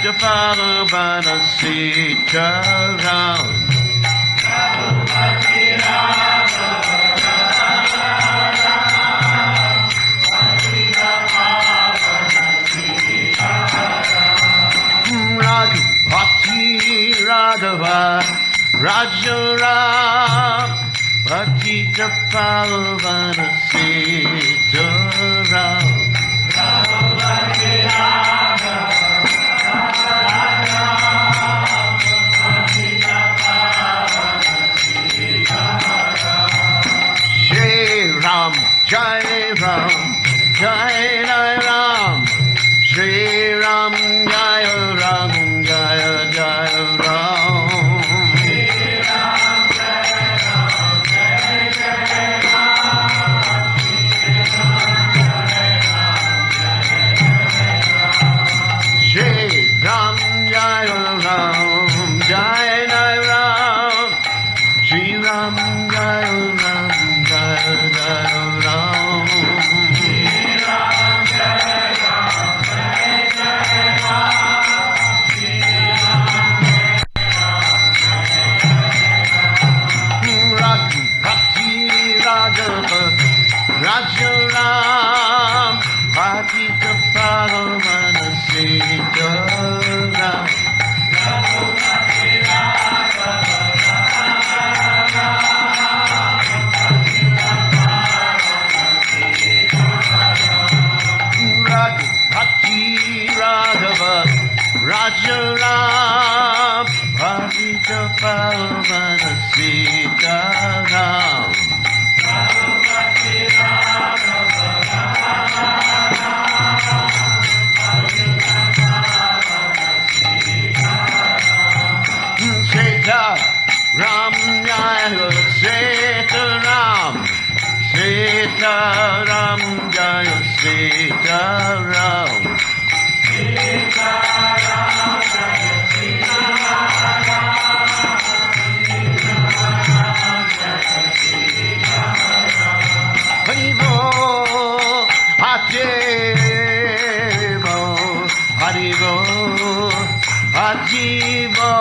Bhakti Bhagavana Sitaram. Bhakti Radhava Rajaram Bhakti Pavana Sitaram. Shri Ram Jai Ram Jai Ram Shri Ram Jai Ram Jai Jai Ram. Shri Ram Jai Ram Jai Ram Shri Ram Jai Ram Jai Jai Ram. Bhakti Radhava Rajaram Bhakti Pavana Sitaram. Bhakti Radhava Rajaram Bhakti Pavana Sitaram. Sita Ram Jaya Sita Ram Sita Ram Jaya Sita Ram. Haribo Haribo Haribo Haribo.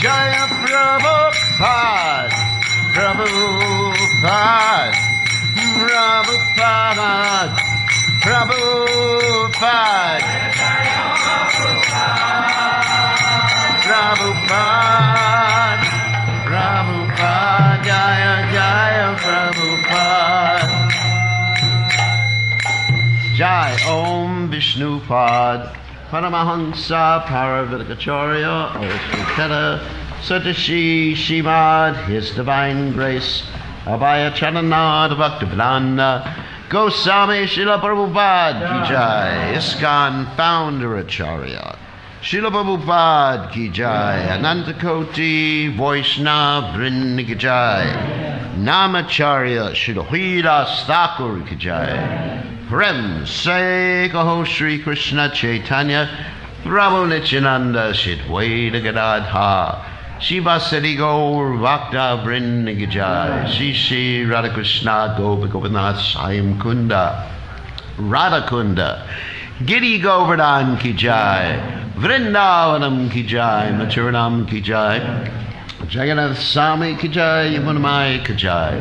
Jaya Prabhupada, Prabhupada, Prabhupada, Prabhupada, Prabhupada, Prabhupada, Jaya Jaya Prabhupada. Jai Om Vishnupad Paramahansa Paravidakacharya Osuketa Satashi Shimad His Divine Grace Abhaya Chananad Bhaktivedanta Goswami Srila Prabhupada Ki Jai. ISKCON Founder Acharya Srila Prabhupada Ki Jai. Anantakoti Vaishnava Vrinda Ki Jai. Namacharya Srila Hridas Thakur Ki Jai. Prem Se Kaho Shri Krishna Chaitanya Prabhu Nityananda Shidwaita Gadadha Shiva Seti Gaur Bhakta Vrinda Ki Jai. Shri Shri Radhakrishna Gopinath Sayam Kunda Radhakunda Giri Govardhan Ki Jai. Vrindavanam Ki Jai. Mathuranam Ki Jai. Jagannath Swami Ki Jai. Yamunamai Ki Jai.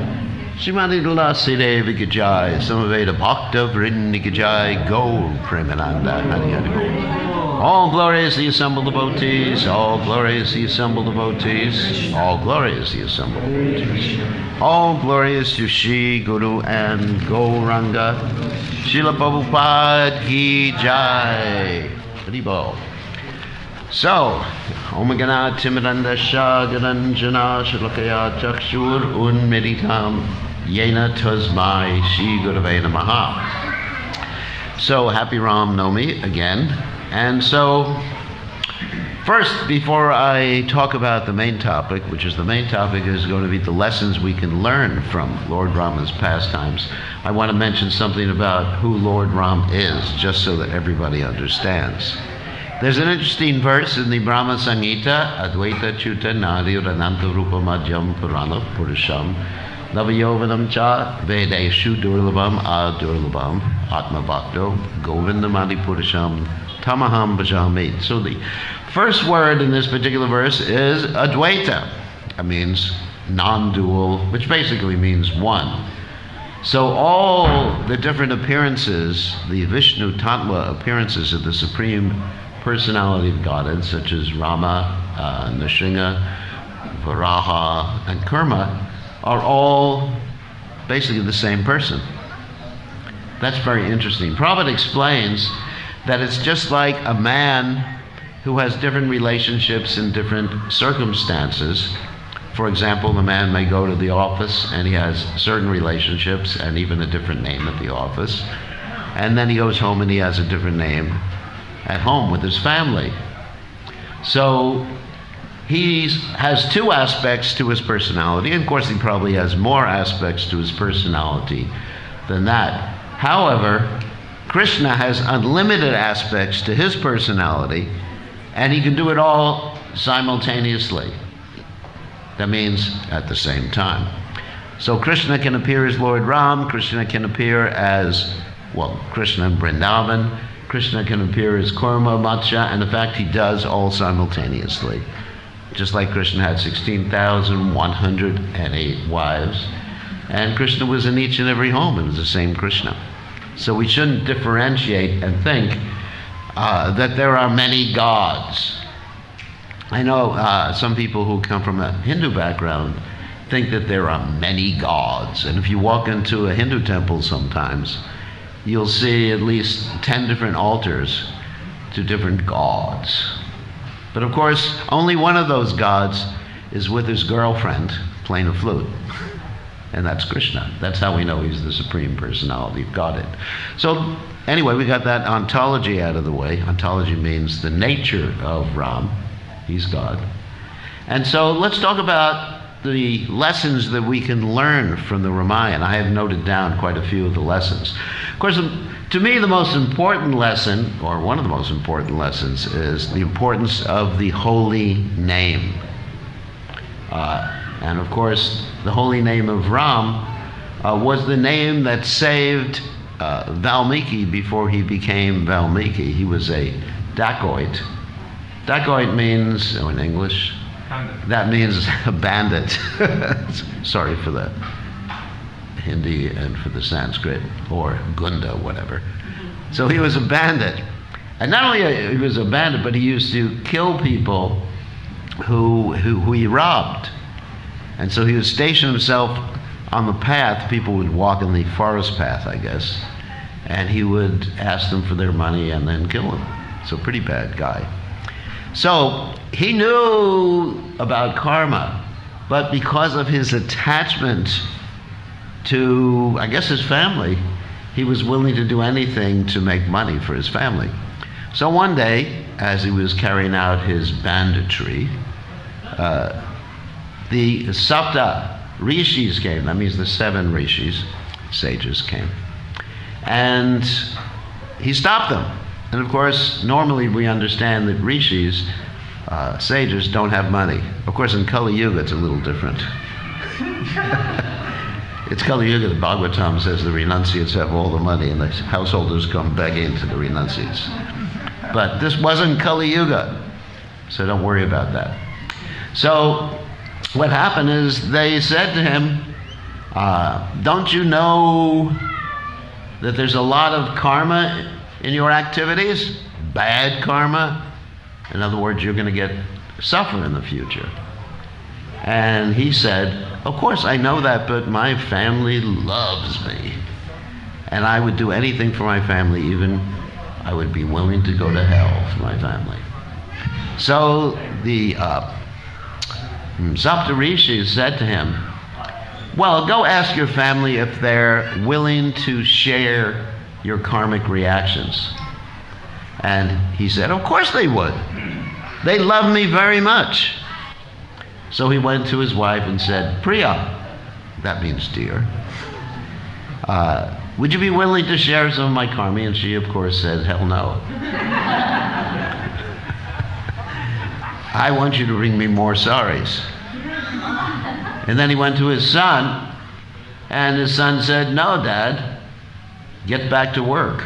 Srimati Tulasi Devi Ki Jai. Samaveda Bhakta Vrinda Ki Jai. Gaur Premananda Hari Hari Bol. All glory is the assembled devotees. All glory is the assembled devotees. All glory is the assembled devotees. All glory is to Shri Guru and Gauranga. Srila Prabhupada Ki Jai. Hari Bol. So, Om Gana Timidanda Shagaranjana Shalakaya Chakshur Unmeditam Yena Tasmai Shri Gurave Namaha. So, happy Ram Navami again. And so, first, before I talk about the main topic, which is the main topic is going to be the lessons we can learn from Lord Rama's pastimes, I want to mention something about who Lord Ram is, just so that everybody understands. There's an interesting verse in the Brahma Samhita, Advaita Chuta Nadi Rananta Rupa Madhyam Purana Purusham Navayovanam Cha Vedeshu Durlabam Adurlabam Atma Bhakto Govindamadi Purusham Tamaham Bhajami. So the first word in this particular verse is Advaita. That means non-dual, which basically means one. So all the different appearances, the Vishnu Tattva appearances of the Supreme Personality of Godhead, such as Rama, Nrsimha, Varaha, and Kurma, are all basically the same person. That's very interesting. Prabhupada explains that it's just like a man who has different relationships in different circumstances. For example, the man may go to the office and he has certain relationships and even a different name at the office. And then he goes home and he has a different name at home with his family. So he has two aspects to his personality. And of course, he probably has more aspects to his personality than that. However, Krishna has unlimited aspects to his personality, and he can do it all simultaneously. That means at the same time. So Krishna can appear as Lord Ram, Krishna can appear as, Krishna in Vrindavan, Krishna can appear as Kurma, Matsya, and in fact he does all simultaneously. Just like Krishna had 16,108 wives, and Krishna was in each and every home. It was the same Krishna. So we shouldn't differentiate and think that there are many gods. I know some people who come from a Hindu background think that there are many gods. And if you walk into a Hindu temple sometimes, you'll see at least 10 different altars to different gods. But of course, only one of those gods is with his girlfriend playing a flute. And that's Krishna. That's how we know he's the Supreme Personality of Godhead. So anyway, we got that ontology out of the way. Ontology means the nature of Ram. He's God. And so let's talk about the lessons that we can learn from the Ramayana. I have noted down quite a few of the lessons. Of course, to me, the most important lesson, or one of the most important lessons, is the importance of the holy name. And of course, the holy name of Ram was the name that saved Valmiki before he became Valmiki. He was a dacoit. Dacoit means, in English, that means a bandit. Sorry for the Hindi and for the Sanskrit, or Gunda, whatever. So he was a bandit. And not only he was a bandit, but he used to kill people who he robbed. And so he would station himself on the path. People would walk in the forest path, I guess, and he would ask them for their money and then kill them. So pretty bad guy. So he knew about karma, but because of his attachment to, I guess, his family, he was willing to do anything to make money for his family. So one day, as he was carrying out his banditry, the Sapta Rishis came. That means the 7 Rishis, sages, came. And he stopped them. And of course, normally we understand that Rishis, sages, don't have money. Of course, in Kali Yuga, it's a little different. It's Kali Yuga. The Bhagavatam says the renunciates have all the money and the householders come begging to the renunciates. But this wasn't Kali Yuga, so don't worry about that. So what happened is they said to him, don't you know that there's a lot of karma in your activities? Bad karma. In other words, you're going to suffer in the future. And he said, of course I know that, but my family loves me. And I would do anything for my family, even I would be willing to go to hell for my family. So the Saptarishis said to him, well, go ask your family if they're willing to share your karmic reactions. And he said, of course they would. They love me very much. So he went to his wife and said, Priya, that means dear, would you be willing to share some of my karma? And she, of course, said, hell no. I want you to bring me more saris. And then he went to his son, and his son said, no, Dad, get back to work.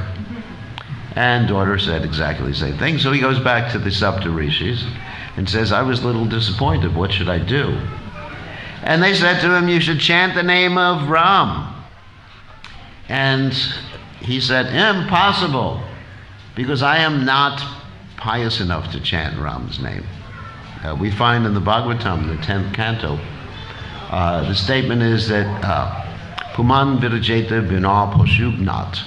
And daughter said exactly the same thing. So he goes back to the Saptarishis and says, I was a little disappointed. What should I do? And they said to him, you should chant the name of Ram. And he said, impossible, because I am not pious enough to chant Ram's name. We find in the Bhagavatam, the 10th canto, the statement is that Puman Virajeta Bina Poshubnat,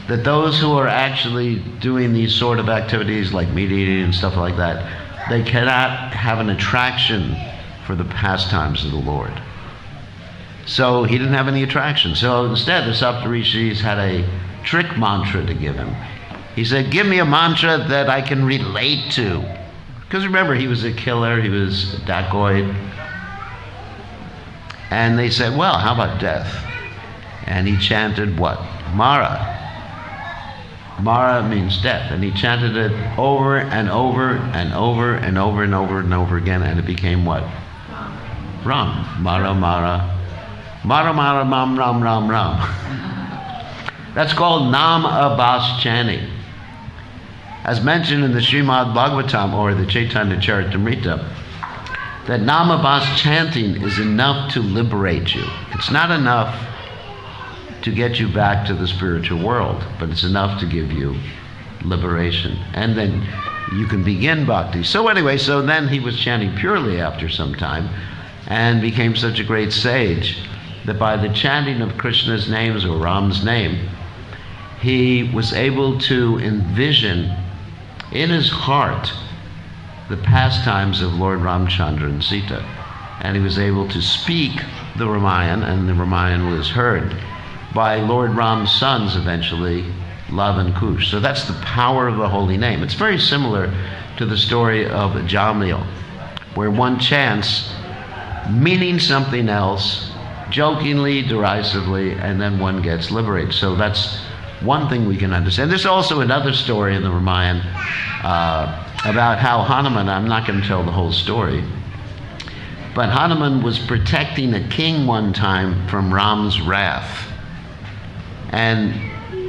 that those who are actually doing these sort of activities like meat eating and stuff like that, they cannot have an attraction for the pastimes of the Lord. So he didn't have any attraction. So instead, the Saptarishis had a trick mantra to give him. He said, give me a mantra that I can relate to. Because remember, he was a killer, he was a dacoit. And they said, well, how about death? And he chanted what? Mara. Mara means death. And he chanted it over and over and over and over and over and over again, and it became what? Ram. Mara, Mara. Mara, Mara, Mam, Ram, Ram, Ram. That's called Nam Abbas chanting. As mentioned in the Srimad Bhagavatam or the Chaitanya Charitamrita, that Nam Abbas chanting is enough to liberate you. It's not enough to get you back to the spiritual world, but it's enough to give you liberation. And then you can begin bhakti. So anyway, so then he was chanting purely after some time and became such a great sage that by the chanting of Krishna's names or Ram's name, he was able to envision in his heart the pastimes of Lord Ramchandra and Sita. And he was able to speak the Ramayana, and the Ramayana was heard by Lord Ram's sons eventually, Lav and Kush. So that's the power of the holy name. It's very similar to the story of Jamil, where one chants meaning something else, jokingly, derisively, and then one gets liberated. So that's one thing we can understand. There's also another story in the Ramayana about how Hanuman, I'm not going to tell the whole story, but Hanuman was protecting a king one time from Ram's wrath. And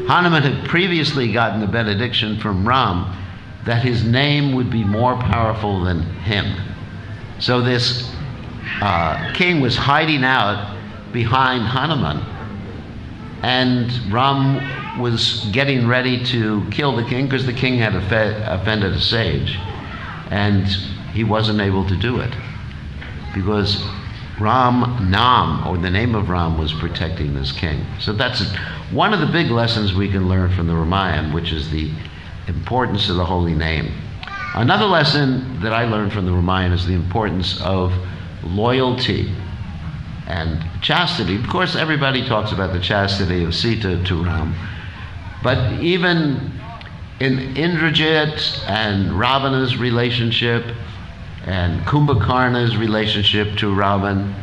Hanuman had previously gotten the benediction from Ram that his name would be more powerful than him. So this king was hiding out behind Hanuman, and Ram was getting ready to kill the king because the king had offended a sage, and he wasn't able to do it because Ram Nam, or the name of Ram, was protecting this king. So that's one of the big lessons we can learn from the Ramayana, which is the importance of the holy name. Another lesson that I learned from the Ramayana is the importance of loyalty and chastity. Of course, everybody talks about the chastity of Sita to Ram, but even in Indrajit and Ravana's relationship and Kumbhakarna's relationship to Ravan,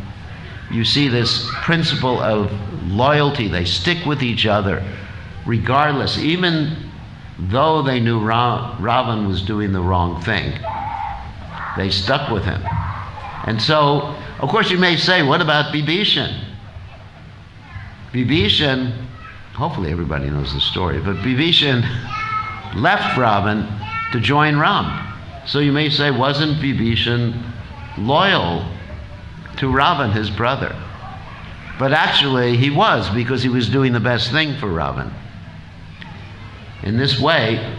you see this principle of loyalty. They stick with each other regardless, even though they knew Ravan was doing the wrong thing. They stuck with him. And so, of course, you may say, what about Vibhishan? Vibhishan, hopefully everybody knows the story, but Vibhishan left Ravan to join Ram. So you may say, wasn't Vibhishan loyal to Ravan, his brother? But actually he was, because he was doing the best thing for Ravan. In this way,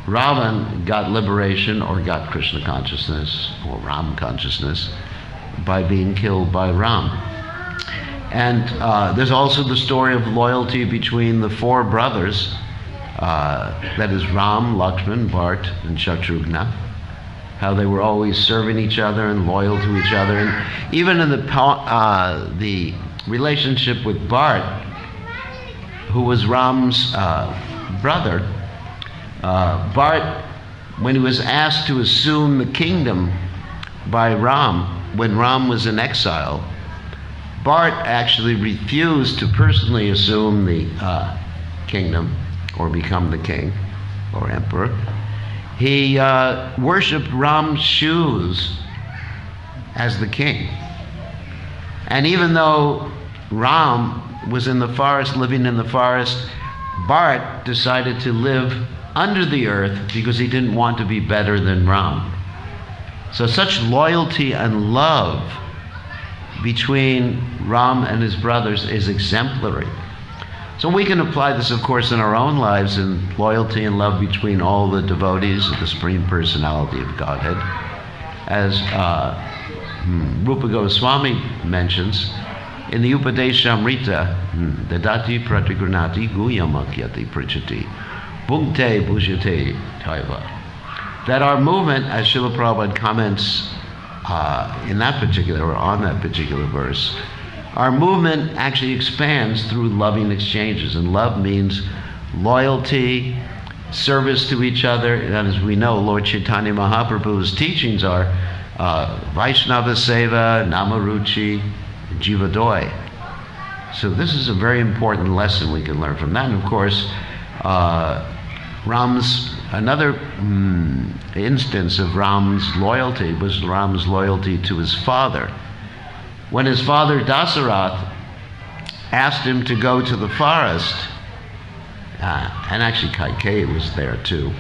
Ravan got liberation, or got Krishna consciousness or Ram consciousness, by being killed by Ram. And there's also the story of loyalty between the four brothers, that is Ram, Lakshman, Bharat, and Shatrugna, how they were always serving each other and loyal to each other. And even in the relationship with Bharat, who was Ram's brother, Bharat, when he was asked to assume the kingdom by Ram, when Ram was in exile, Bharat actually refused to personally assume the kingdom or become the king or emperor. He worshipped Ram's shoes as the king. And even though Ram was in the forest, living in the forest, Bharat decided to live under the earth because he didn't want to be better than Ram. So such loyalty and love between Ram and his brothers is exemplary. So we can apply this, of course, in our own lives, in loyalty and love between all the devotees of the Supreme Personality of Godhead. As Rupa Goswami mentions, in the Upadeshamrita, Dadati Pratigurnati Guyamakyati Prichati Bhukte Bhujate Taiva, that our movement, as Srila Prabhupada comments on that particular verse, our movement actually expands through loving exchanges. And love means loyalty, service to each other. And as we know, Lord Chaitanya Mahaprabhu's teachings are Vaishnava Seva, Namaruchi, Jivadoy. So this is a very important lesson we can learn from that. And of course, another instance of Ram's loyalty was Ram's loyalty to his father. When his father Dasarath asked him to go to the forest, and actually Kaikeyi was there too,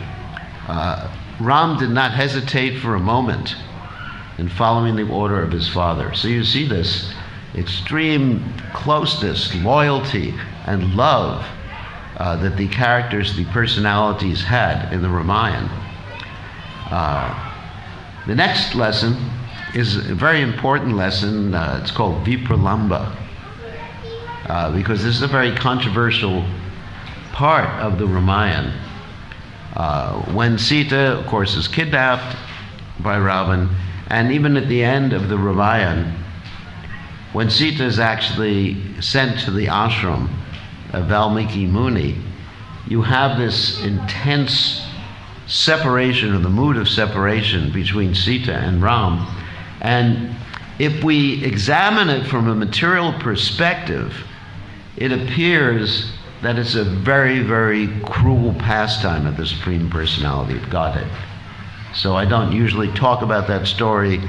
Ram did not hesitate for a moment in following the order of his father. So you see this extreme closeness, loyalty, and love that the characters, the personalities had in the Ramayana. The next lesson is a very important lesson. It's called Vipralamba, because this is a very controversial part of the Ramayana. When Sita, of course, is kidnapped by Ravan, and even at the end of the Ramayana, when Sita is actually sent to the ashram of Valmiki Muni, you have this intense separation, or the mood of separation between Sita and Ram. And if we examine it from a material perspective, it appears that it's a very, very cruel pastime of the Supreme Personality of Godhead. So I don't usually talk about that story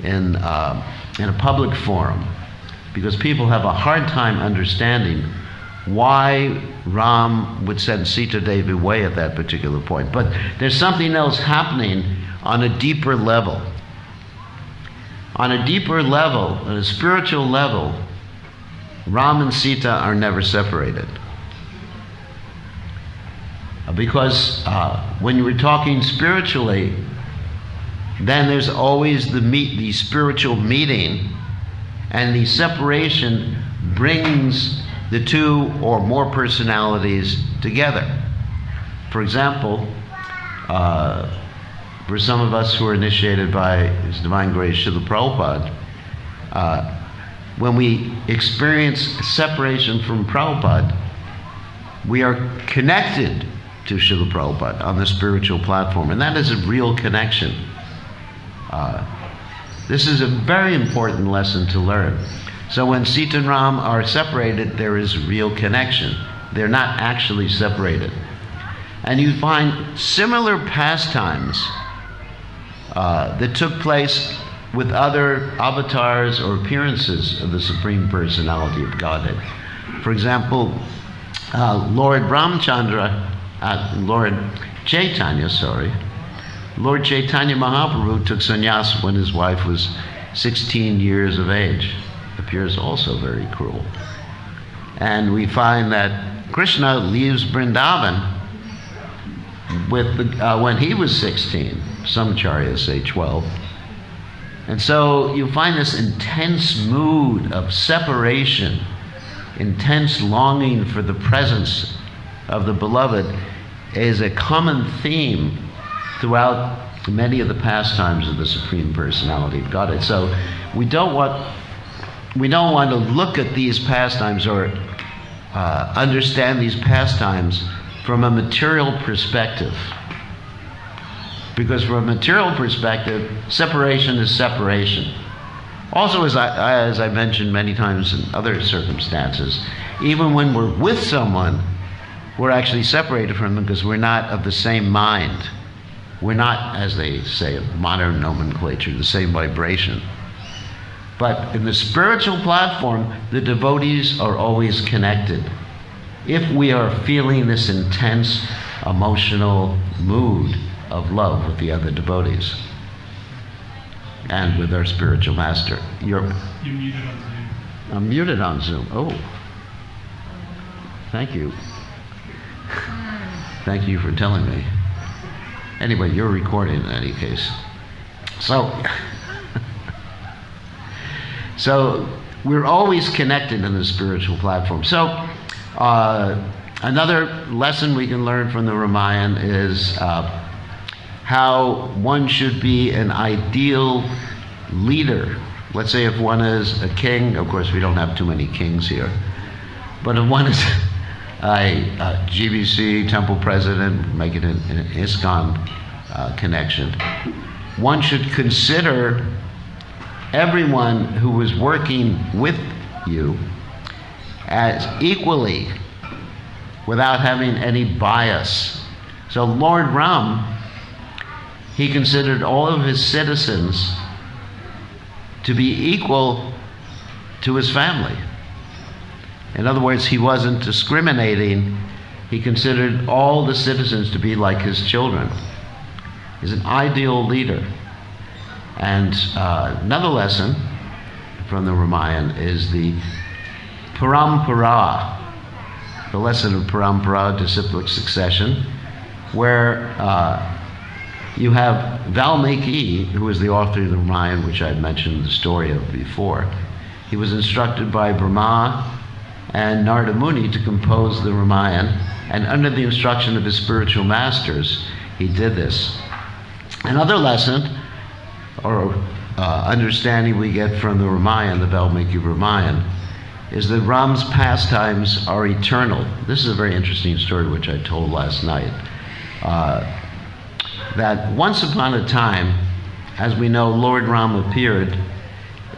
in a public forum, because people have a hard time understanding why Ram would send Sita Devi away at that particular point. But there's something else happening on a deeper level. On a deeper level, on a spiritual level, Ram and Sita are never separated. Because when you're talking spiritually, then there's always the spiritual meeting, and the separation brings the two or more personalities together. For example, for some of us who are initiated by His Divine Grace Srila Prabhupada, when we experience separation from Prabhupada, we are connected to Srila Prabhupada on the spiritual platform, and that is a real connection. This is a very important lesson to learn. So when Sita and Ram are separated, there is real connection. They're not actually separated. And you find similar pastimes that took place with other avatars or appearances of the Supreme Personality of Godhead. For example, Lord Chaitanya Mahaprabhu took sannyas when his wife was 16 years of age. Appears also very cruel. And we find that Krishna leaves Vrindavan when he was 16. Some acharyas say 12. And so you find this intense mood of separation, intense longing for the presence of the beloved is a common theme throughout many of the pastimes of the Supreme Personality of Godhead. So we don't want to look at these pastimes or understand these pastimes from a material perspective. Because from a material perspective, separation is separation. Also, as I mentioned many times in other circumstances, even when we're with someone, we're actually separated from them because we're not of the same mind. We're not, as they say in modern nomenclature, the same vibration. But in the spiritual platform, the devotees are always connected. If we are feeling this intense emotional mood of love with the other devotees and with our spiritual master. You're muted on Zoom. I'm muted on Zoom. Oh. Thank you. Thank you for telling me. Anyway, you're recording in any case. So we're always connected in the spiritual platform. So another lesson we can learn from the Ramayana is how one should be an ideal leader. Let's say if one is a king, of course we don't have too many kings here, but if one is a GBC temple president, make it an ISKCON connection, one should consider everyone who is working with you as equally, without having any bias. So Lord Ram, he considered all of his citizens to be equal to his family. In other words, he wasn't discriminating. He considered all the citizens to be like his children. He's an ideal leader. And another lesson from the Ramayana is the parampara, the lesson of parampara, disciplic succession, where you have Valmiki, who is the author of the Ramayana, which I mentioned the story of before. He was instructed by Brahma and Narada Muni to compose the Ramayana, and under the instruction of his spiritual masters, he did this. Another lesson or understanding we get from the Ramayana, the Valmiki Ramayana, is that Ram's pastimes are eternal. This is a very interesting story which I told last night. That once upon a time, as we know, Lord Ram appeared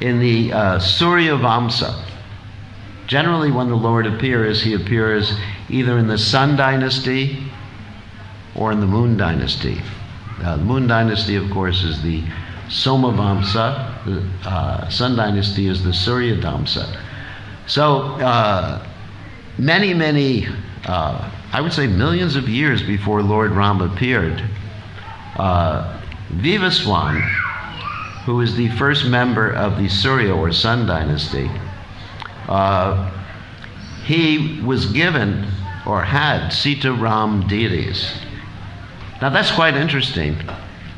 in the Surya Vamsa. Generally when the Lord appears, he appears either in the Sun Dynasty or in the Moon Dynasty. The Moon Dynasty, of course, is the Soma Vamsa. The Sun Dynasty is the Surya Vamsa. So many, I would say millions of years before Lord Ram appeared, Vivaswan, who is the first member of the Surya or Sun Dynasty, he was given or had Sita Ram deities. Now that's quite interesting,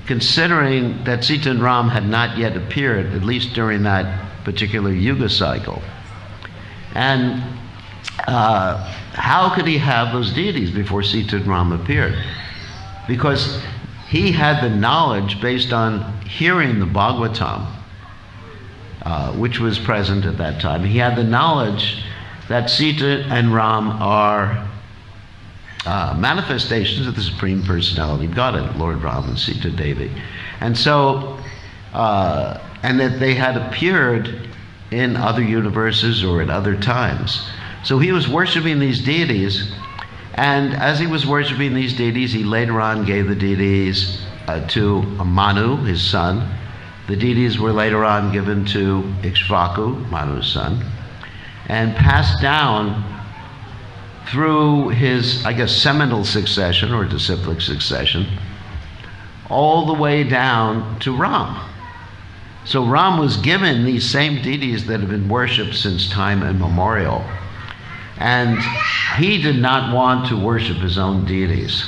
considering that Sita and Ram had not yet appeared, at least during that particular Yuga cycle. And how could he have those deities before Sita and Ram appeared? Because he had the knowledge based on hearing the Bhagavatam, which was present at that time. He had the knowledge that Sita and Ram are manifestations of the Supreme Personality of Godhead, Lord Ram and Sita Devi. And so, and that they had appeared in other universes or at other times. So he was worshiping these deities, and as he was worshiping these deities, he later on gave the deities to Manu, his son. The deities were later on given to Ikshvaku, Manu's son, and passed down through his, I guess, seminal succession or disciplic succession, all the way down to Ram. So Ram was given these same deities that have been worshipped since time immemorial. And he did not want to worship his own deities.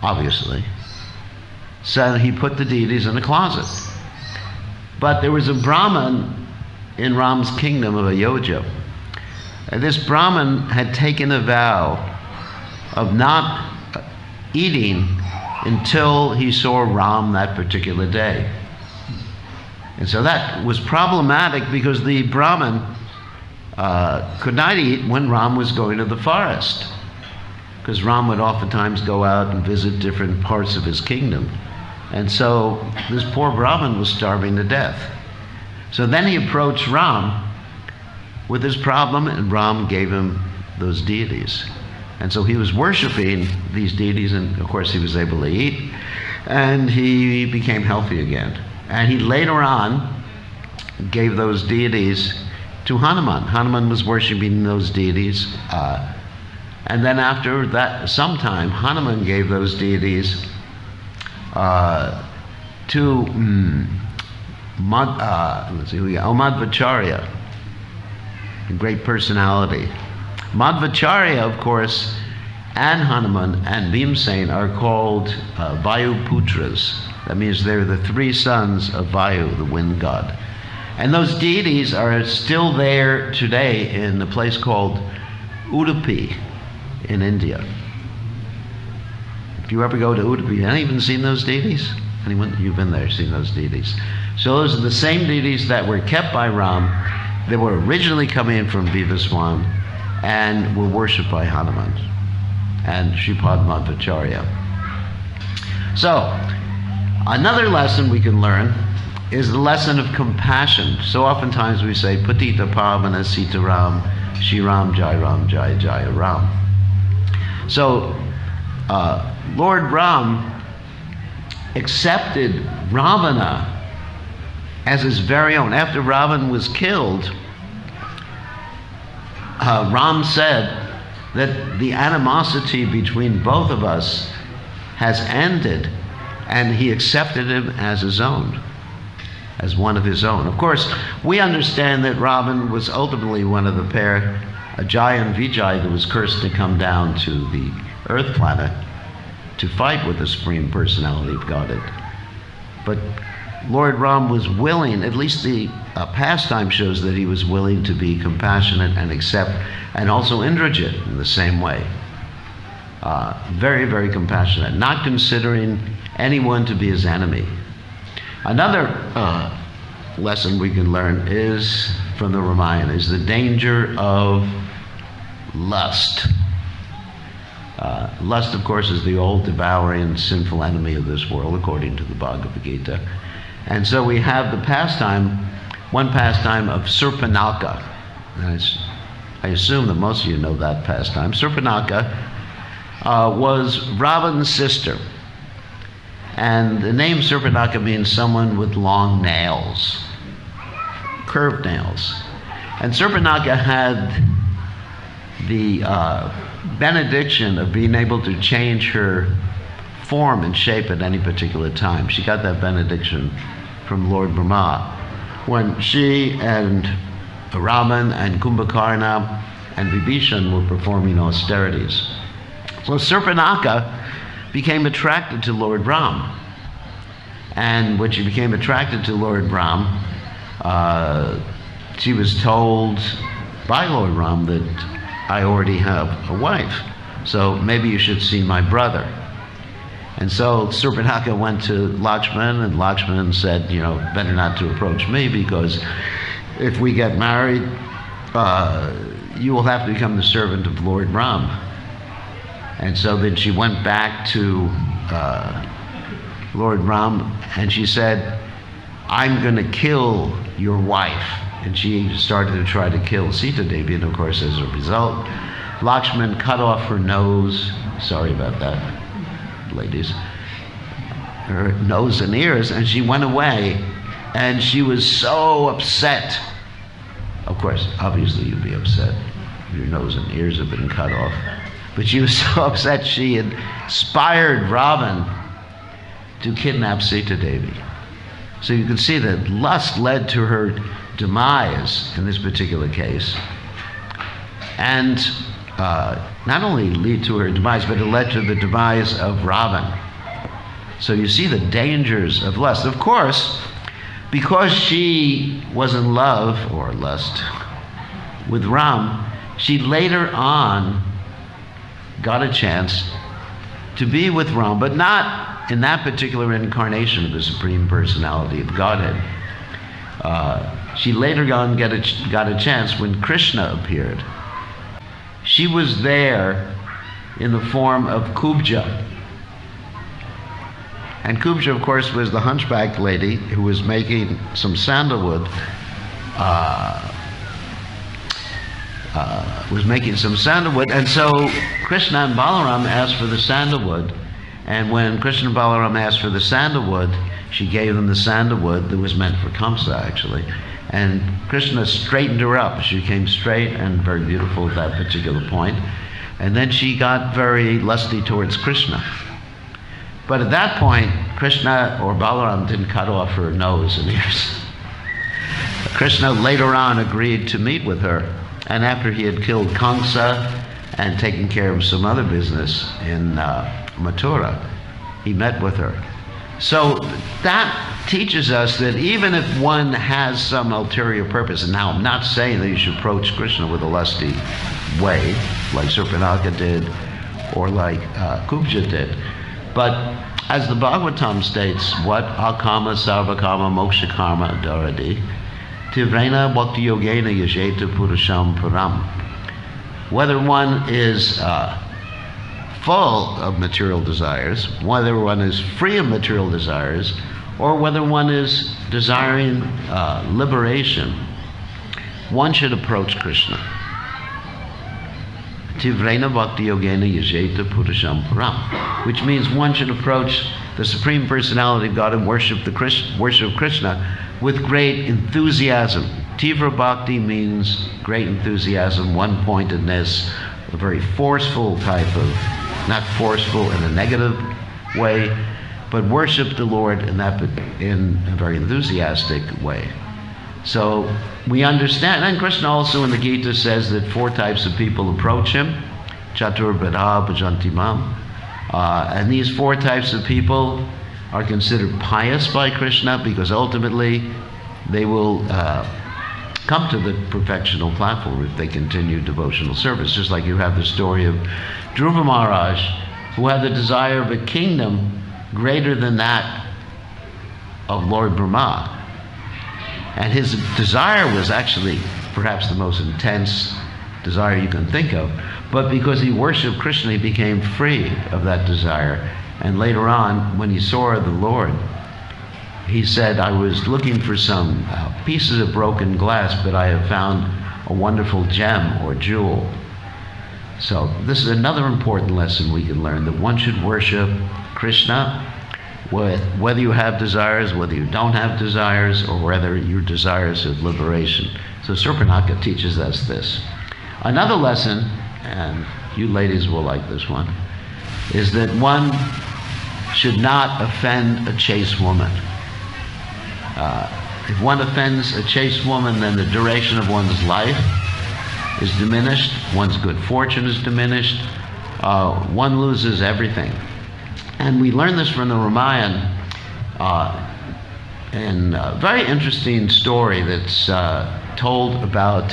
Obviously. So he put the deities in a closet. But there was a Brahmin in Ram's kingdom of Ayodhya. And this Brahmin had taken a vow of not eating until he saw Ram that particular day. And so that was problematic because the Brahmin could not eat when Ram was going to the forest, because Ram would oftentimes go out and visit different parts of his kingdom. And so this poor Brahmin was starving to death. So then he approached Ram with his problem, and Ram gave him those deities. And so he was worshiping these deities, and of course he was able to eat, and he became healthy again. And he later on gave those deities to Hanuman. Hanuman was worshiping those deities, and then after that, sometime, Hanuman gave those deities to Madhvacharya, a great personality. Madhvacharya, of course, and Hanuman and Bhimsen are called Vayu Putras. That means they're the three sons of Vayu, the wind god. And those deities are still there today in a place called Udupi in India. If you ever go to Udupi, have you even seen those deities? Anyone? You've been there, seen those deities. So those are the same deities that were kept by Ram. They were originally coming in from Vivaswan and were worshipped by Hanuman and Shripad Madhvacharya. So, another lesson we can learn is the lesson of compassion. So oftentimes we say, Patita Pavana Sita Ram, Shri Ram Jai Ram Jai Jai Ram. So, Lord Ram accepted Ravana as his very own. After Ravan was killed, Ram said that the animosity between both of us has ended, and he accepted him as his own, as one of his own. Of course, we understand that Ravan was ultimately one of the pair, Ajay and Vijay, that was cursed to come down to the earth planet to fight with the Supreme Personality of Godhead. But Lord Ram was willing, at least the pastime shows that he was willing to be compassionate and accept, and also Indrajit in the same way. Very, very compassionate, not considering anyone to be his enemy. Another lesson we can learn is from the Ramayana is the danger of lust. Lust, of course, is the old devouring sinful enemy of this world, according to the Bhagavad Gita. And so we have the pastime, one pastime of Surpanaka. I assume that most of you know that pastime. Surpanaka was Ravan's sister. And the name Surpanaka means someone with long nails, curved nails. And Surpanaka had the benediction of being able to change her form and shape at any particular time. She got that benediction from Lord Brahma when she and Raman and Kumbhakarna and Vibhishan were performing austerities. So Surpanaka became attracted to Lord Ram. And when she became attracted to Lord Ram, she was told by Lord Ram that I already have a wife, so maybe you should see my brother. And so Surpanaka went to Lakshman, and Lakshman said, you know, better not to approach me, because if we get married, you will have to become the servant of Lord Ram. And so then she went back to Lord Ram, and she said, I'm going to kill your wife. And she started to try to kill Sita Devi, and of course, as a result, Lakshman cut off her nose. Sorry about that, ladies. Her nose and ears, and she went away, and she was so upset. Of course, obviously you'd be upset if your nose and ears have been cut off. But she was so upset she had inspired Ravan to kidnap Sita Devi. So you can see that lust led to her demise in this particular case. And not only lead to her demise, but it led to the demise of Ravan. So you see the dangers of lust. Of course, because she was in love, or lust, with Ram, she later on got a chance to be with Ram, but not in that particular incarnation of the Supreme Personality of Godhead. She later on got a chance when Krishna appeared. She was there in the form of Kubja. And Kubja, of course, was the hunchback lady who was making some sandalwood was making some sandalwood, and so Krishna and Balaram asked for the sandalwood. And when Krishna and Balaram asked for the sandalwood, she gave them the sandalwood that was meant for Kamsa, actually. And Krishna straightened her up. She became straight and very beautiful at that particular point. And then she got very lusty towards Krishna. But at that point, Krishna or Balaram didn't cut off her nose and ears. Krishna later on agreed to meet with her. And after he had killed Kamsa and taken care of some other business in Mathura, he met with her. So that teaches us that even if one has some ulterior purpose, and now I'm not saying that you should approach Krishna with a lusty way, like Surpanaka did, or like Kubja did, but as the Bhagavatam states, what akama sarvakama moksha karma dharadi, tivrena bhakti yogena yajeta purusham param. Whether one is full of material desires, whether one is free of material desires, or whether one is desiring liberation, one should approach Krishna. Tivrena bhakti yogena yajeta purusham param, which means one should approach the Supreme Personality of God and worship Krishna with great enthusiasm. Tivra bhakti means great enthusiasm, one-pointedness, a very forceful type of, not forceful in a negative way, but worship the Lord in a very enthusiastic way. So we understand, and Krishna also in the Gita says that 4 types of people approach him, Chatur Bhadha Bhajanti Mam, and these 4 types of people are considered pious by Krishna because ultimately they will come to the perfectional platform if they continue devotional service. Just like you have the story of Dhruva Maharaj, who had the desire of a kingdom greater than that of Lord Brahma. And his desire was actually perhaps the most intense desire you can think of. But because he worshipped Krishna, he became free of that desire. And later on, when he saw the Lord, he said, I was looking for some pieces of broken glass, but I have found a wonderful gem or jewel. So this is another important lesson we can learn, that one should worship Krishna whether you have desires, whether you don't have desires, or whether your desires of liberation. So Surpanaka teaches us this. Another lesson, and you ladies will like this one, is that one should not offend a chaste woman. If one offends a chaste woman, then the duration of one's life is diminished, one's good fortune is diminished, one loses everything. And we learn this from the Ramayana in a very interesting story that's told about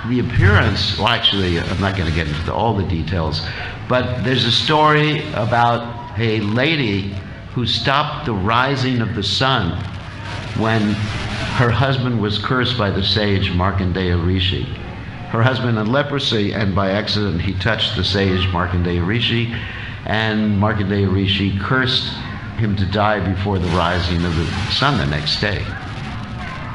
the appearance, well actually I'm not going to get into all the details, but there's a story about a lady who stopped the rising of the sun when her husband was cursed by the sage Markandeya Rishi. Her husband had leprosy, and by accident he touched the sage Markandeya Rishi, and Markandeya Rishi cursed him to die before the rising of the sun the next day.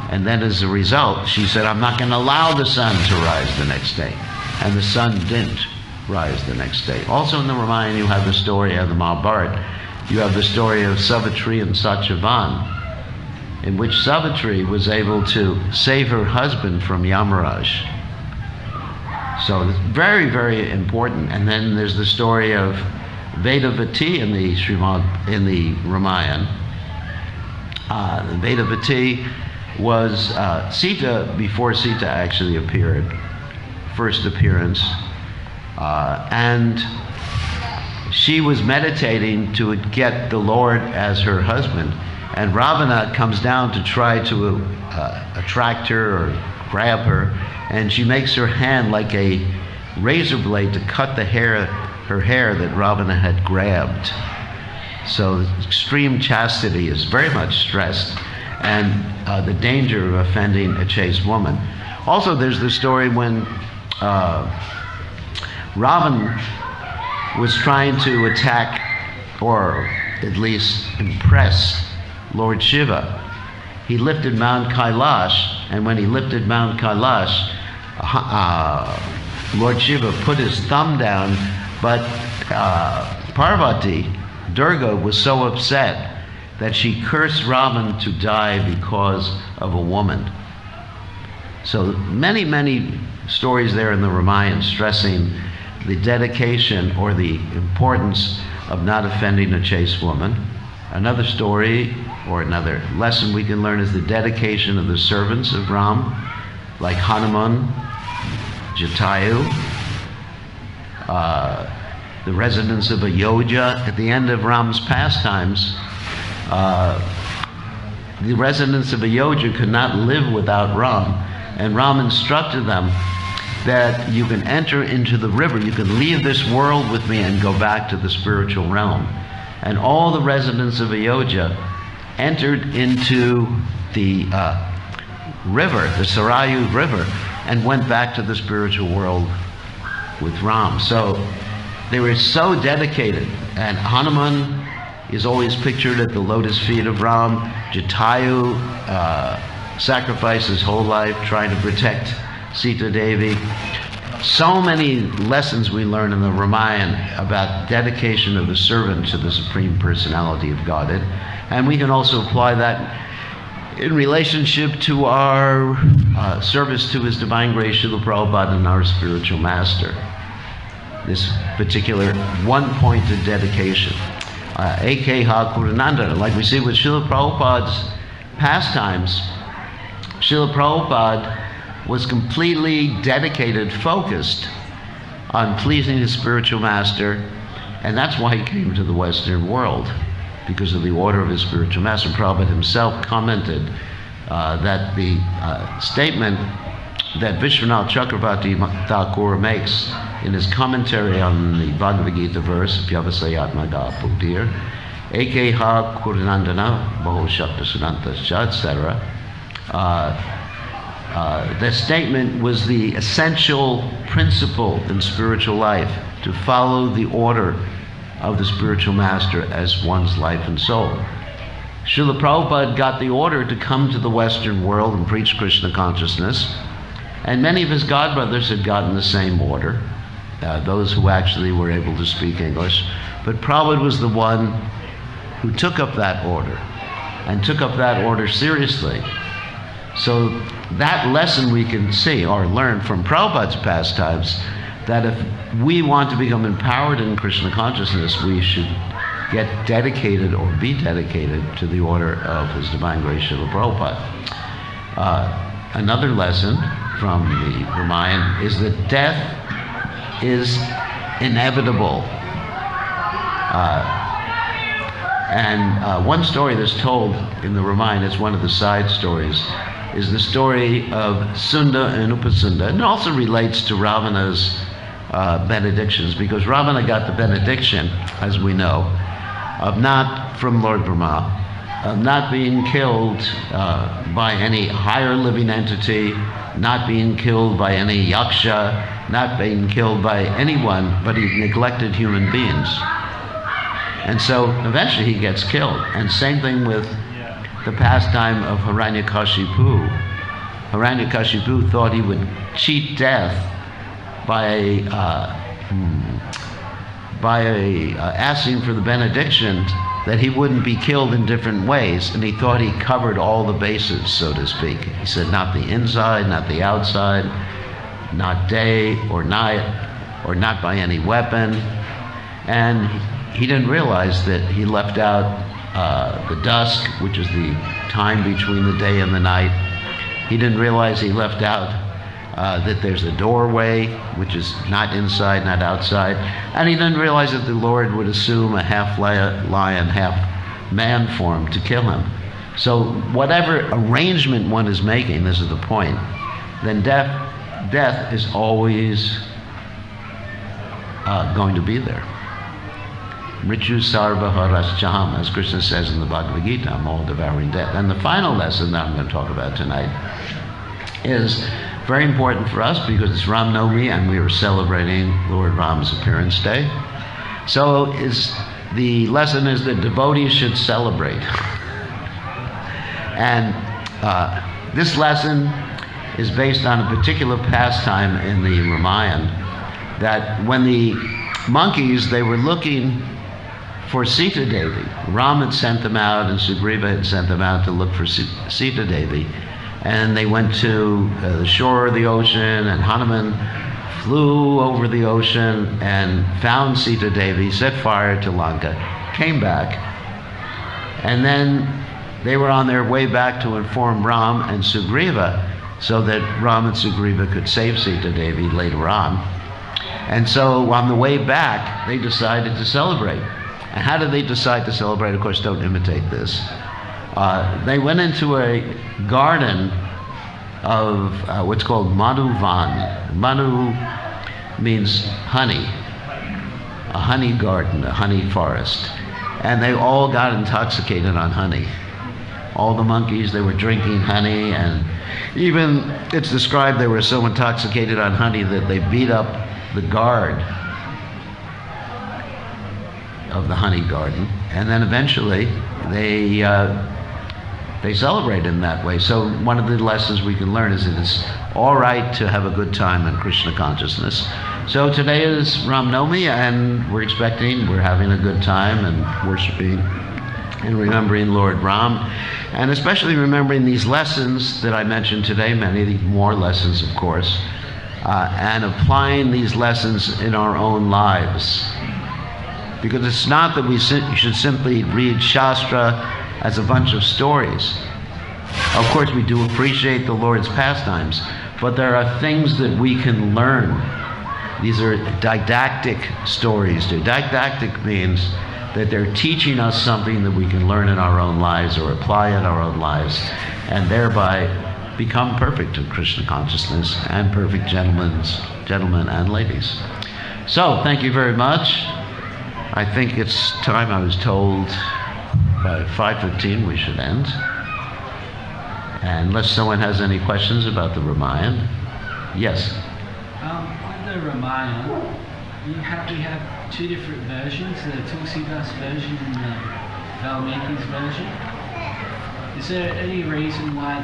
And then as a result, she said, I'm not going to allow the sun to rise the next day. And the sun didn't rise the next day. Also in the Ramayana, you have the story of the Mahabharata. You have the story of Savitri and Satyavan, in which Savitri was able to save her husband from Yamaraj. So it's very, very important. And then there's the story of Vedavati in the Ramayana. Vedavati was Sita before Sita actually appeared, first appearance, and she was meditating to get the Lord as her husband, and Ravana comes down to try to attract her or grab her, and she makes her hand like a razor blade to cut her hair that Ravana had grabbed. So extreme chastity is very much stressed, and the danger of offending a chaste woman. Also, there's the story when Ravan was trying to attack, or at least impress, Lord Shiva. He lifted Mount Kailash, And when he lifted Mount Kailash, Lord Shiva put his thumb down, but Parvati, Durga, was so upset that she cursed Ravan to die because of a woman. So many, many stories there in the Ramayana stressing the dedication or the importance of not offending a chaste woman. Another story or another lesson we can learn is the dedication of the servants of Ram, like Hanuman, Jatayu, the residents of Ayodhya. At the end of Ram's pastimes, the residents of Ayodhya could not live without Ram, and Ram instructed them that you can enter into the river, you can leave this world with me and go back to the spiritual realm. And all the residents of Ayodhya entered into the river, the Sarayu River, and went back to the spiritual world with Ram. So they were so dedicated, and Hanuman is always pictured at the lotus feet of Ram. Jatayu sacrificed his whole life trying to protect Sita Devi. So many lessons we learn in the Ramayana about dedication of the servant to the Supreme Personality of Godhead. And we can also apply that in relationship to our service to His Divine Grace, Srila Prabhupada, and our spiritual master. This particular one-pointed dedication. Ekha Kurunandana, like we see with Srila Prabhupada's pastimes, Srila Prabhupada was completely dedicated, focused on pleasing his spiritual master, and that's why he came to the Western world, because of the order of his spiritual master. Prabhupada himself commented that the statement that Vishwanath Chakravarti Thakur makes in his commentary on the Bhagavad Gita verse, Vyavasayatmada Bhuktir, Ekeha Kurunandana Baho Shakta Sudantascha, etc. The statement was the essential principle in spiritual life, to follow the order of the spiritual master as one's life and soul. Srila Prabhupada got the order to come to the Western world and preach Krishna consciousness, and many of his godbrothers had gotten the same order, those who actually were able to speak English. But Prabhupada was the one who took up that order, and took up that order seriously. So that lesson we can see or learn from Prabhupada's pastimes, that if we want to become empowered in Krishna consciousness, we should get dedicated or be dedicated to the order of His Divine Grace Srila Prabhupada. Another lesson from the Ramayana is that death is inevitable. And one story that's told in the Ramayana, it's one of the side stories, is the story of Sunda and Upasunda. And it also relates to Ravana's benedictions, because Ravana got the benediction, as we know, of not, from Lord Brahma, of not being killed by any higher living entity, not being killed by any yaksha, not being killed by anyone, but he neglected human beings. And so eventually he gets killed. And same thing with the pastime of Hiranyakashipu. Hiranyakashipu thought he would cheat death by asking for the benediction that he wouldn't be killed in different ways, and he thought he covered all the bases, so to speak. He said not the inside, not the outside, not day or night, or not by any weapon. And he didn't realize that he left out the dusk, which is the time between the day and the night. He didn't realize he left out that there's a doorway, which is not inside, not outside. And he didn't realize that the Lord would assume a half lion, half man form to kill him. So whatever arrangement one is making, this is the point, then death is always going to be there. Mritu sarva haraschaham, as Krishna says in the Bhagavad Gita, I'm all devouring death. And the final lesson that I'm going to talk about tonight is very important for us, because it's Ram Navami and we are celebrating Lord Ram's appearance day. So the lesson is that devotees should celebrate. And This lesson is based on a particular pastime in the Ramayana, that when the monkeys, they were looking for Sita Devi. Ram had sent them out and Sugriva had sent them out to look for Sita Devi. And they went to the shore of the ocean, and Hanuman flew over the ocean and found Sita Devi, set fire to Lanka, came back, and then they were on their way back to inform Ram and Sugriva so that Ram and Sugriva could save Sita Devi later on. And so on the way back, they decided to celebrate. And how did they decide to celebrate? Of course, don't imitate this. They went into a garden of what's called Manuvan. Manu means honey, a honey garden, a honey forest. And they all got intoxicated on honey. All the monkeys, they were drinking honey, and even it's described they were so intoxicated on honey that they beat up the guard of the honey garden, and then eventually they celebrated in that way. So one of the lessons we can learn is that it's all right to have a good time in Krishna consciousness. So today is Rama Navami, and we're having a good time and worshiping and remembering Lord Ram, and especially remembering these lessons that I mentioned today, many more lessons, of course, and applying these lessons in our own lives. Because it's not that we should simply read Shastra as a bunch of stories. Of course, we do appreciate the Lord's pastimes, but there are things that we can learn. These are didactic stories. Didactic means that they're teaching us something that we can learn in our own lives or apply in our own lives, and thereby become perfect in Krishna consciousness and perfect gentlemen and ladies. So, thank you very much. I think it's time. I was told by 5:15 we should end. And unless someone has any questions about the Ramayana. Yes? With the Ramayana, we have two different versions, the Tulsidas version and the Valmiki's version. Is there any reason why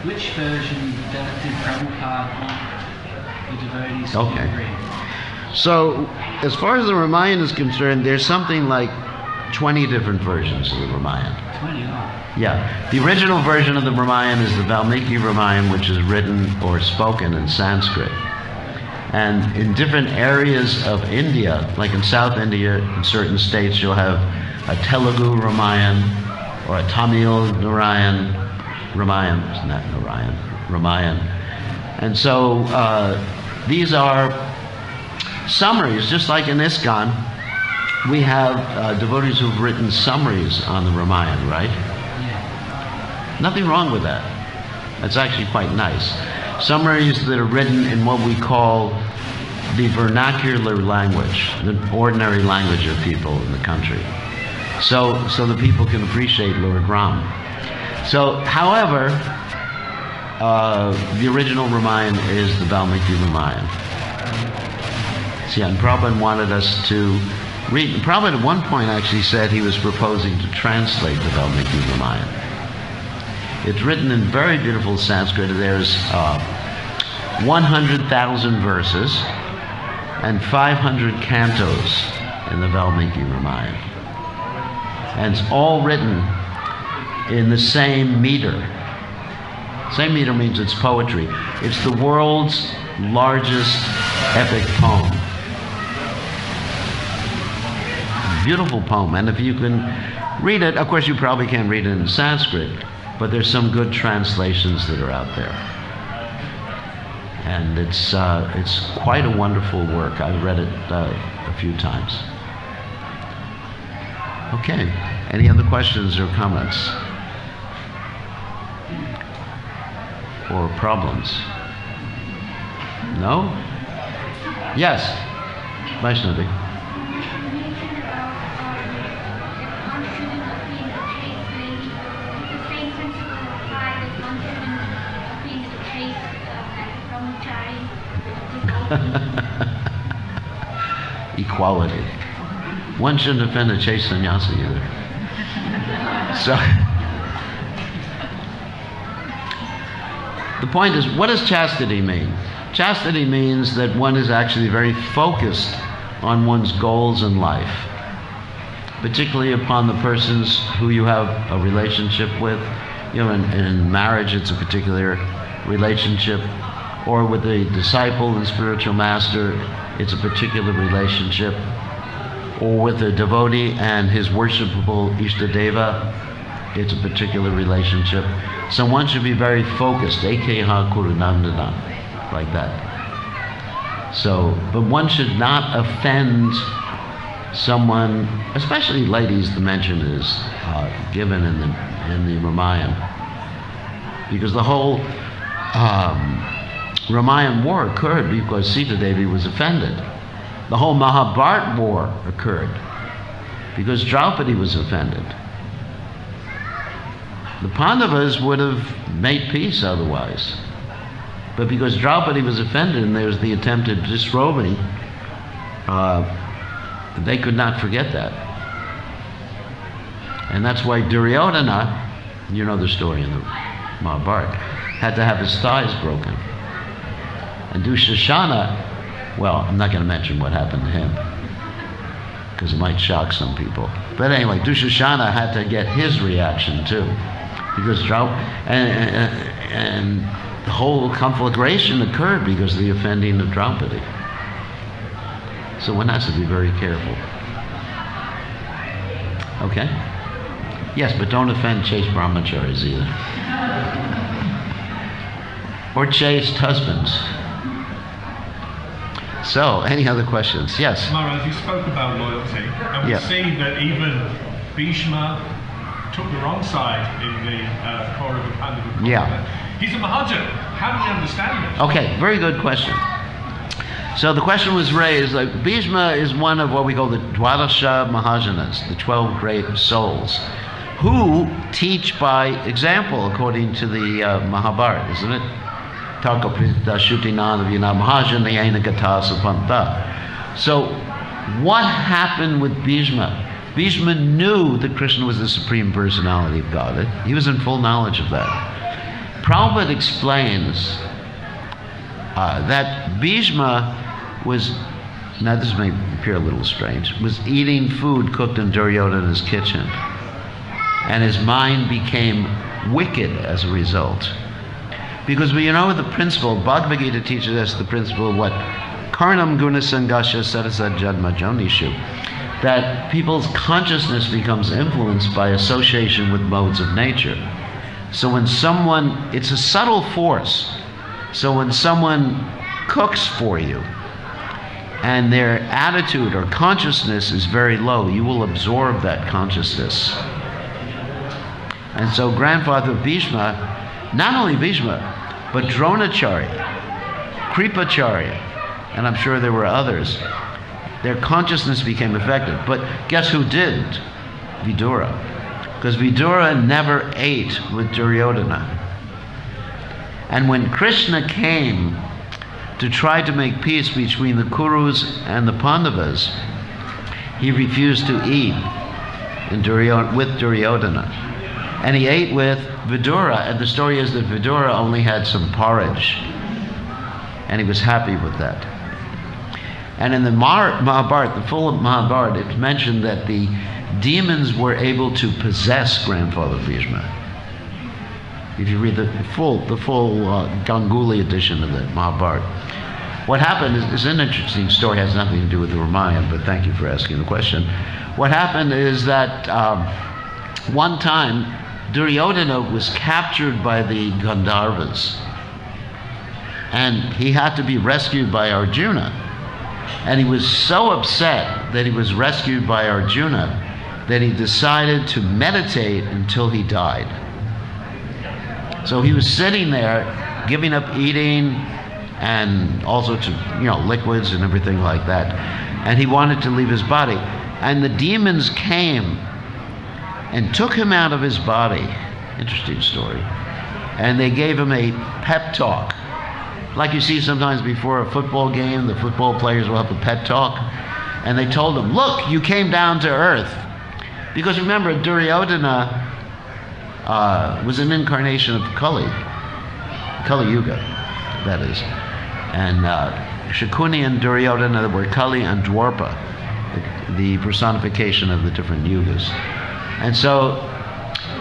which version did Prabhupada want the devotees to agree? So, as far as the Ramayana is concerned, there's something like 20 different versions of the Ramayana. 20, oh. Yeah. The original version of the Ramayana is the Valmiki Ramayana, which is written or spoken in Sanskrit. And in different areas of India, like in South India, in certain states, you'll have a Telugu Ramayana or a Tamil Ramayana. And so these are summaries, just like in ISKCON, we have devotees who've written summaries on the Ramayana, right? Yeah. Nothing wrong with that. That's actually quite nice. Summaries that are written in what we call the vernacular language, the ordinary language of people in the country. So the people can appreciate Lord Ram. So, however, the original Ramayana is the Valmiki Ramayana. See, and Prabhupada wanted us to read. Prabhupada at one point actually said he was proposing to translate the Valmiki Ramayana. It's written in very beautiful Sanskrit. There's 100,000 verses and 500 cantos in the Valmiki Ramayana. And it's all written in the same meter. Same meter means it's poetry. It's the world's largest epic poem. Beautiful poem, and if you can read it, of course you probably can't read it in Sanskrit, but there's some good translations that are out there. And it's quite a wonderful work. I've read it a few times. Okay, any other questions or comments? Or problems? No? Yes, Vaishnavi. Equality. One shouldn't offend a chaste sannyasi either. the point is, what does chastity mean? Chastity means that one is actually very focused on one's goals in life, particularly upon the persons who you have a relationship with. You know, in marriage, it's a particular relationship, or with a disciple and spiritual master, it's a particular relationship, or with a devotee and his worshipable Ishtadeva, it's a particular relationship. So one should be very focused, Ekeha Kurunandana, like that. So, but one should not offend someone, especially ladies. The mention is given in the Ramayana, because the whole Ramayana war occurred because Sita Devi was offended. The whole Mahabharata war occurred because Draupadi was offended. The Pandavas would have made peace otherwise, but because Draupadi was offended and there was the attempted disrobing, they could not forget that. And that's why Duryodhana, you know the story in the Mahabharata, had to have his thighs broken. And Dushashana, well, I'm not going to mention what happened to him, because it might shock some people. But anyway, Dushashana had to get his reaction too, because and the whole conflagration occurred because of the offending of Draupadi. So one has to be very careful. Okay? Yes, but don't offend chaste brahmacharis either. Or chaste husbands. So, any other questions? Yes? Maharaj, you spoke about loyalty, and we see that even Bhishma took the wrong side in the Kaurava Pandava. Yeah. He's a Mahajan. How do we understand this? Okay, very good question. So the question was raised, like, Bhishma is one of what we call the Dwadasha Mahajanas, the 12 great souls, who teach by example according to the Mahabharata, isn't it? Takaprita Shutinana Vina Mahajana Yena Gata Sapanta. So what happened with Bhishma? Bhishma knew that Krishna was the Supreme Personality of Godhead. He was in full knowledge of that. Prabhupada explains that Bhishma was, now this may appear a little strange, was eating food cooked in Duryodhana's kitchen. And his mind became wicked as a result. Because you know the principle, Bhagavad Gita teaches us the principle of what? Karnam guna sangasha sarasad jadma jonishu. That people's consciousness becomes influenced by association with modes of nature. So when someone, it's a subtle force. So when someone cooks for you and their attitude or consciousness is very low, you will absorb that consciousness. And so grandfather Bhishma, not only Bhishma, but Dronacharya, Kripacharya, and I'm sure there were others, their consciousness became affected. But guess who didn't? Vidura. Because Vidura never ate with Duryodhana. And when Krishna came to try to make peace between the Kurus and the Pandavas, he refused to eat with Duryodhana. And he ate with Vidura, and the story is that Vidura only had some porridge, and he was happy with that. And in the Mahabharata, the full Mahabharata, it's mentioned that the demons were able to possess grandfather Bhishma. If you read the full Ganguly edition of the Mahabharata. What happened is an interesting story, has nothing to do with the Ramayana, but thank you for asking the question. What happened is that one time, Duryodhana was captured by the Gandharvas, and he had to be rescued by Arjuna. And he was so upset that he was rescued by Arjuna that he decided to meditate until he died. So he was sitting there, giving up eating and all sorts of, liquids and everything like that. And he wanted to leave his body. And the demons came and took him out of his body. Interesting story. And they gave him a pep talk. Like you see sometimes before a football game, the football players will have a pep talk. And they told him, look, you came down to earth. Because remember, Duryodhana was an incarnation of Kali. Kali Yuga, that is. And Shakuni and Duryodhana were Kali and Dwarpa, the personification of the different yugas. And so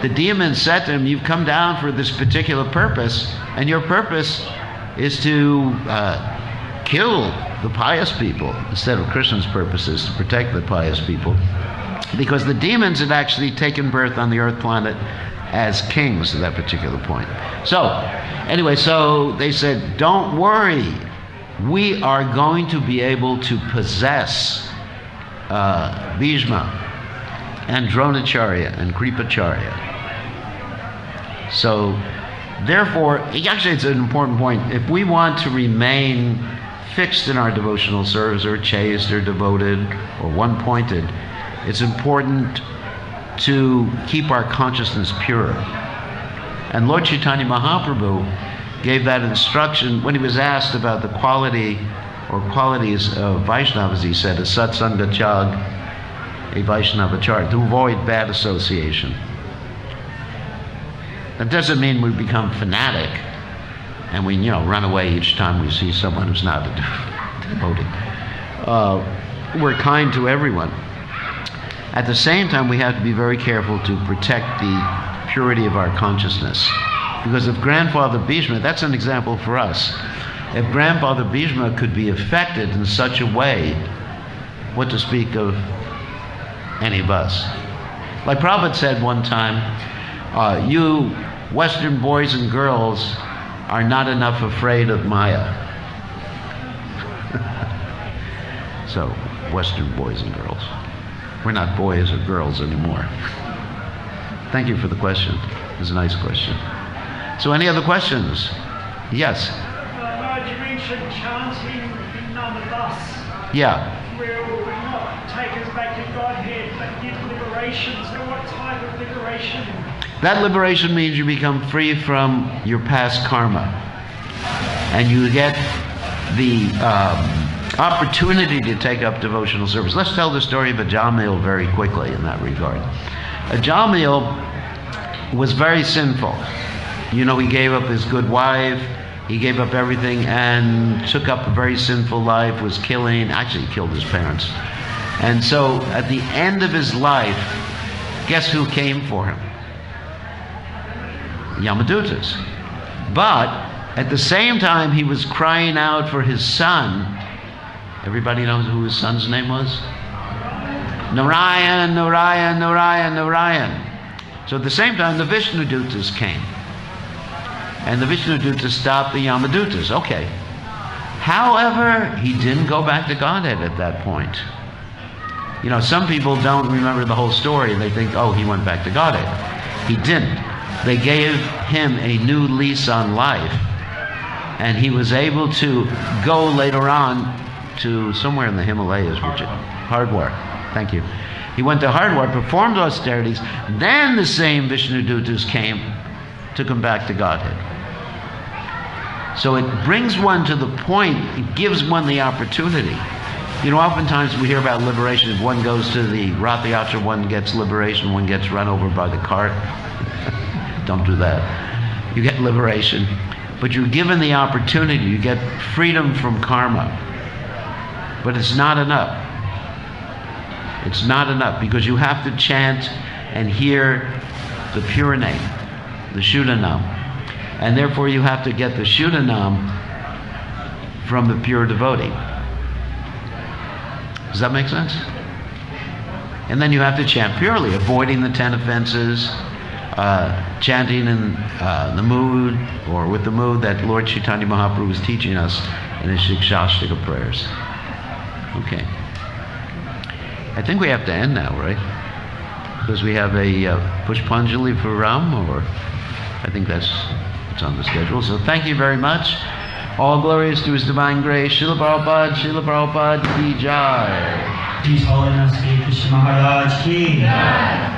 the demons said to him, you've come down for this particular purpose, and your purpose is to kill the pious people, instead of Krishna's purpose is to protect the pious people, because the demons had actually taken birth on the earth planet as kings at that particular point. So, anyway, so they said, don't worry, we are going to be able to possess Bhishma and Dronacharya and Kripacharya. So, therefore, actually it's an important point. If we want to remain fixed in our devotional service, or chaste, or devoted, or one-pointed, it's important to keep our consciousness pure. And Lord Chaitanya Mahaprabhu gave that instruction when he was asked about the quality or qualities of Vaishnavas. He said, a satsanga chag, a Vaishnavachar, to avoid bad association. That doesn't mean we become fanatic and we, run away each time we see someone who's not a devotee. We're kind to everyone. At the same time, we have to be very careful to protect the purity of our consciousness. Because if Grandfather Bhishma, that's an example for us. If Grandfather Bhishma could be affected in such a way, what to speak of any of us? Like Prabhupada said one time, you Western boys and girls are not enough afraid of Maya. So, Western boys and girls. We're not boys or girls anymore. Thank you for the question. It's a nice question. So any other questions? Yes? Maharaj, you mentioned chanting in none of us. Yeah. Will not take us back to Godhead, but give liberation. So what type of liberation? That liberation means you become free from your past karma. And you get the opportunity to take up devotional service. Let's tell the story of Ajamil very quickly in that regard. Ajamil was very sinful. He gave up his good wife, he gave up everything and took up a very sinful life, was killing, actually killed his parents. And so at the end of his life, guess who came for him? Yamadutas. But at the same time he was crying out for his son. Everybody knows who his son's name was? Narayan, Narayan, Narayan, Narayan. So at the same time, the Vishnudutas came. And the Vishnudutas stopped the Yamadutas. Okay. However, he didn't go back to Godhead at that point. Some people don't remember the whole story and they think, oh, he went back to Godhead. He didn't. They gave him a new lease on life. And he was able to go later on to somewhere in the Himalayas, Hardwar. Thank you. He went to Hardwar, performed austerities, then the same Vishnudutas came, took him back to Godhead. So it brings one to the point, it gives one the opportunity. Oftentimes we hear about liberation. If one goes to the Rath Yatra, one gets liberation, one gets run over by the cart. Don't do that. You get liberation. But you're given the opportunity, you get freedom from karma. But it's not enough. It's not enough because you have to chant and hear the pure name, the Shuddhanam. And therefore you have to get the Shuddhanam from the pure devotee. Does that make sense? And then you have to chant purely, avoiding the 10 offenses, chanting in the mood or with the mood that Lord Chaitanya Mahaprabhu was teaching us in his Shikshastika prayers. Okay. I think we have to end now, right? Because we have a Pushpanjali for Ram, or I think it's on the schedule. So thank you very much. All glories to His Divine Grace. Srila Prabhupada ki jai. His Holiness Sri Krishna Maharaj ki jai.